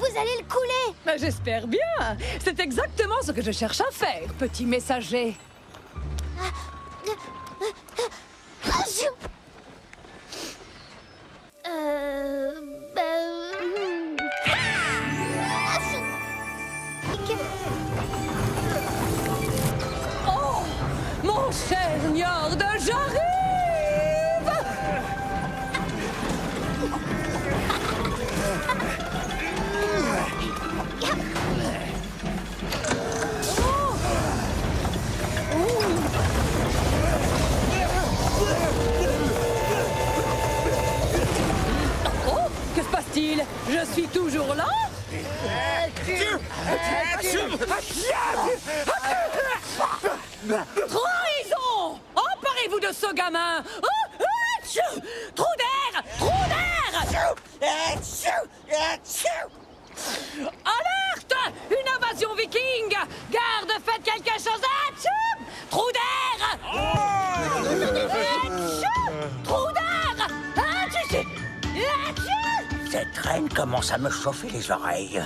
vous allez le couler. Ben, j'espère bien. C'est exactement ce que je cherche à faire, petit messager. Oh, mon cher Njord, j'arrive! Oh, que se passe-t-il? Je suis toujours là? Trahison! Emparez-vous de ce gamin! Oh, atchou! Trou d'air! Trou d'air! Alerte! Une invasion viking! Garde, faites quelque chose! Atchou! Trou d'air! Atchou! Trou d'air! Atchou! Atchou! Cette reine commence à me chauffer les oreilles.